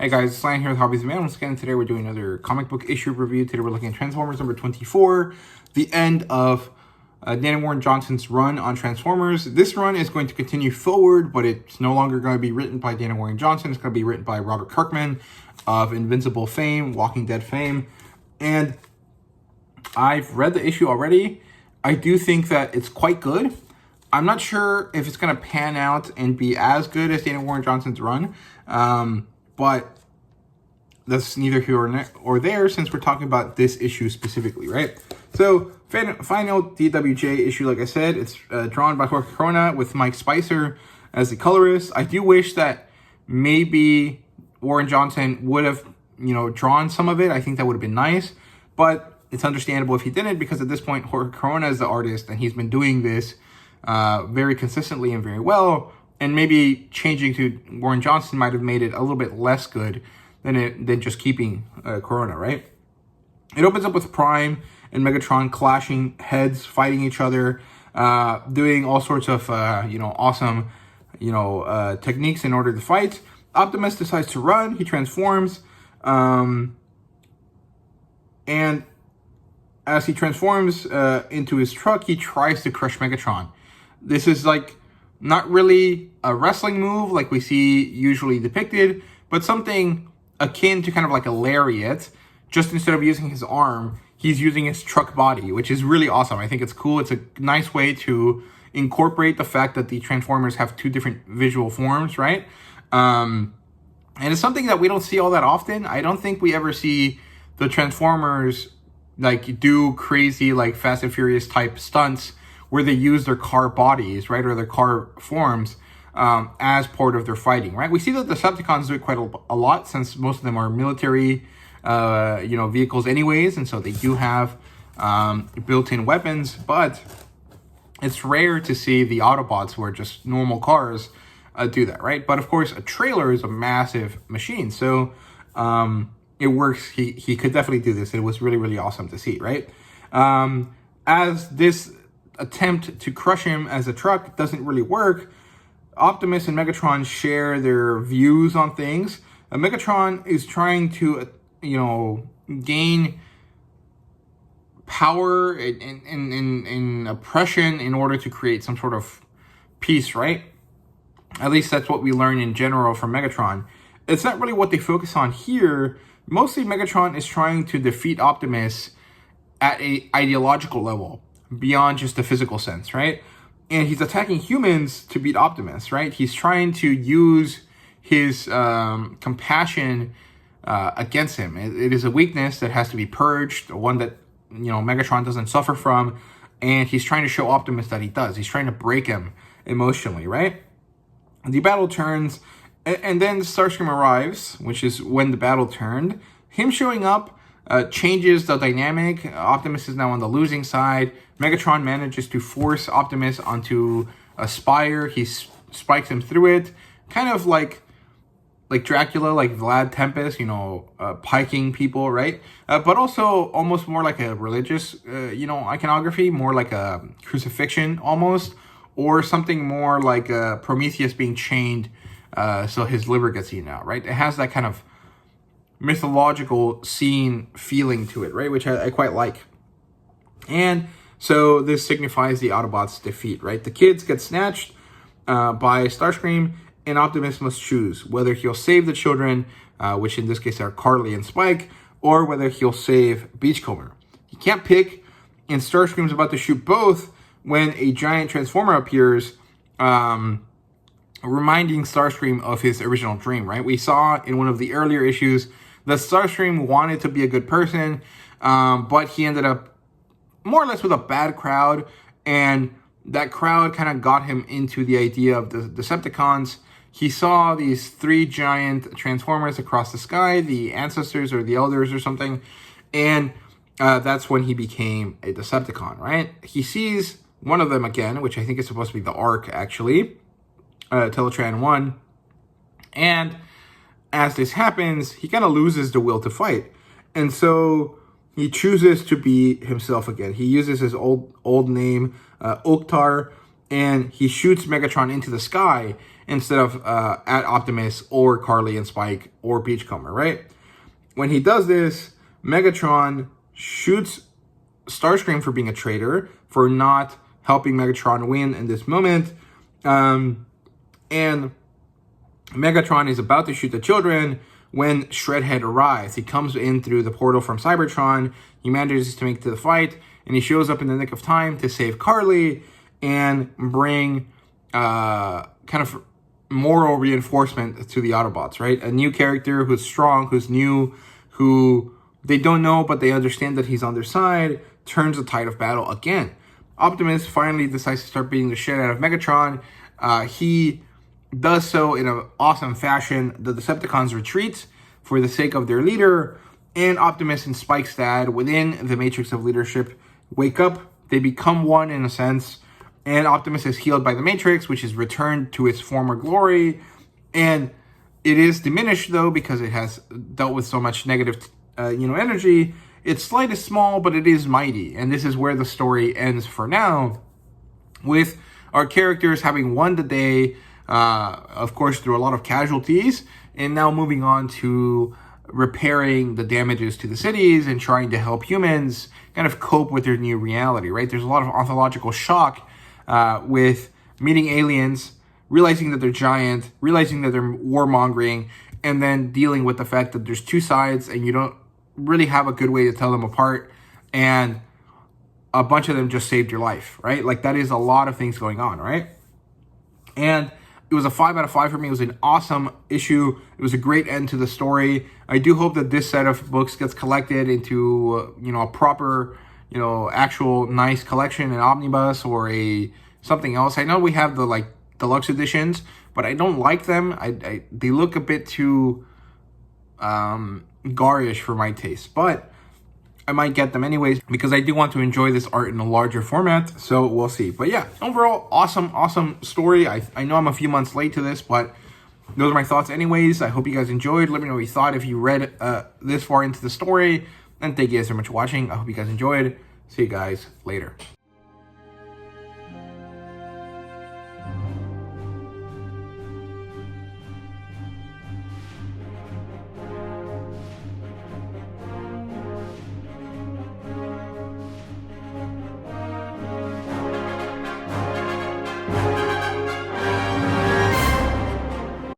Hey guys, it's Lion here with HobbiesofaMan. Once again, today we're doing another comic book issue review. Today we're looking at Transformers number 24, the end of Dan Warren Johnson's run on Transformers. This run is going to continue forward, but it's no longer going to be written by Dan Warren Johnson. It's going to be written by Robert Kirkman of Invincible fame, Walking Dead fame. And I've read the issue already. I do think that it's quite good. I'm not sure if it's going to pan out and be as good as Dan Warren Johnson's run. But that's neither here or there since we're talking about this issue specifically, right? So, final DWJ issue, like I said, it's drawn by Jorge Corona with Mike Spicer as the colorist. I do wish that maybe Warren Johnson would have, drawn some of it. I think that would have been nice, but it's understandable if he didn't, because at this point, Jorge Corona is the artist, and he's been doing this very consistently and very well. And maybe changing to Warren Johnson might have made it a little bit less good than just keeping Corona, right? It opens up with Prime and Megatron clashing heads, fighting each other, doing all sorts of, awesome, techniques in order to fight. Optimus decides to run. He transforms. And as he transforms into his truck, he tries to crush Megatron. This is not really a wrestling move like we see usually depicted, but something akin to kind of like a lariat. Just instead of using his arm, he's using his truck body, which is really awesome. I think it's cool. It's a nice way to incorporate the fact that the Transformers have two different visual forms, right? And it's something that we don't see all that often. I don't think we ever see the Transformers do crazy Fast and Furious type stunts where they use their car bodies, right, or their car forms as part of their fighting, right? We see that the Decepticons do it quite a lot, since most of them are military, vehicles anyways, and so they do have built-in weapons, but it's rare to see the Autobots, who are just normal cars, do that, right? But of course, a trailer is a massive machine, so it works. He could definitely do this. It was really, really awesome to see, right? As this attempt to crush him as a truck doesn't really work, Optimus and Megatron share their views on things. Megatron is trying to, gain power and oppression in order to create some sort of peace, right? At least that's what we learn in general from Megatron. It's not really what they focus on here. Mostly Megatron is trying to defeat Optimus at a ideological level, beyond just the physical sense, right? And he's attacking humans to beat Optimus, right? He's trying to use his compassion against him. It is a weakness that has to be purged, one that, Megatron doesn't suffer from, and he's trying to show Optimus that he does. He's trying to break him emotionally, right? The battle turns, and then Starscream arrives, which is when the battle turned. Him showing up changes the dynamic. Optimus is now on the losing side. Megatron manages to force Optimus onto a spire. He spikes him through it, kind of like Dracula, like Vlad Tepes, piking people, right? But also almost more like a religious, iconography, more like a crucifixion almost, or something more like Prometheus being chained so his liver gets eaten out, right? It has that kind of mythological scene feeling to it, right? Which I quite like. And so this signifies the Autobots' defeat, right? The kids get snatched by Starscream, and Optimus must choose whether he'll save the children, which in this case are Carly and Spike, or whether he'll save Beachcomber. He can't pick, and Starscream's about to shoot both when a giant Transformer appears, reminding Starscream of his original dream, right? We saw in one of the earlier issues that Starscream wanted to be a good person, but he ended up more or less with a bad crowd, and that crowd kind of got him into the idea of the Decepticons. He saw these three giant Transformers across the sky, the ancestors or the elders or something, and that's when he became a Decepticon, right? He sees one of them again, which I think is supposed to be the Ark, actually, Teletran 1, and as this happens, he kind of loses the will to fight, and so he chooses to be himself again. He uses his old name, Oktar, and he shoots Megatron into the sky. instead of at Optimus or Carly and Spike or Beachcomber, right? When he does this, Megatron shoots Starscream for being a traitor, for not helping Megatron win in this moment. And Megatron is about to shoot the children when Shredhead arrives. He comes in through the portal from Cybertron. He manages to make it to the fight, and he shows up in the nick of time to save Carly and bring kind of moral reinforcement to the Autobots, right? A new character who's strong, who's new, who they don't know, but they understand that he's on their side, turns the tide of battle again. Optimus finally decides to start beating the shit out of Megatron. He does so in an awesome fashion. The Decepticons retreat for the sake of their leader, and Optimus and Spike's dad, within the matrix of leadership, wake up. They become one in a sense, and Optimus is healed by the Matrix, which is returned to its former glory, and it is diminished though because it has dealt with so much negative, energy. Its slight is small, but it is mighty, and this is where the story ends for now, with our characters having won the day, of course, through a lot of casualties, and now moving on to repairing the damages to the cities and trying to help humans kind of cope with their new reality, right? There's a lot of ontological shock with meeting aliens, realizing that they're giant, realizing that they're warmongering, and then dealing with the fact that there's two sides and you don't really have a good way to tell them apart, and a bunch of them just saved your life, right? Like, that is a lot of things going on, right? And it was a 5 out of 5 for me. It was an awesome issue. It was a great end to the story. I do hope that this set of books gets collected into, a proper, actual nice collection, an omnibus or something else. I know we have the deluxe editions, but I don't like them. They look a bit too garish for my taste, but I might get them anyways because I do want to enjoy this art in a larger format, so we'll see. But yeah, overall, awesome story. I know I'm a few months late to this, but those are my thoughts anyways. I hope you guys enjoyed. Let me know what you thought if you read this far into the story, and thank you guys so much for watching. I hope you guys enjoyed. See you guys later.